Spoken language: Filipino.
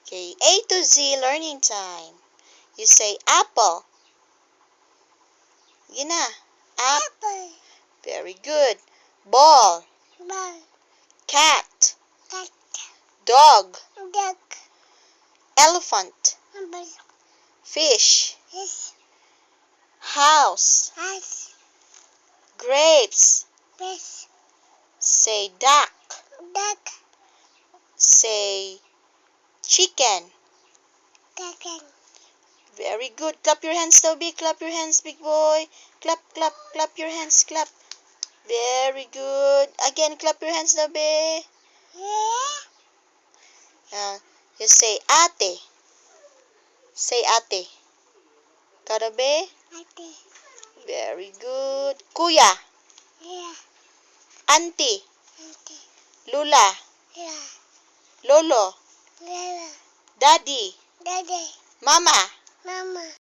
Okay, A to Z learning time. You say apple. Yun na. Apple. Very good. Ball. Ball. Cat. Cat. Dog. Dog. Elephant. Apple. Fish. Fish. House. House. Grapes. Fish. Say duck. Duck. Say chicken. Chicken. Very good. Clap your hands now, big. Clap your hands, big boy. Clap, clap, clap your hands. Clap. Very good. Again, clap your hands now, be. You say ate. Say ate. Got a be? Ate. Very good. Kuya. Yeah. Auntie. Ate. Lula. Yeah. Lolo. Lala. Daddy. Daddy. Mama. Mama.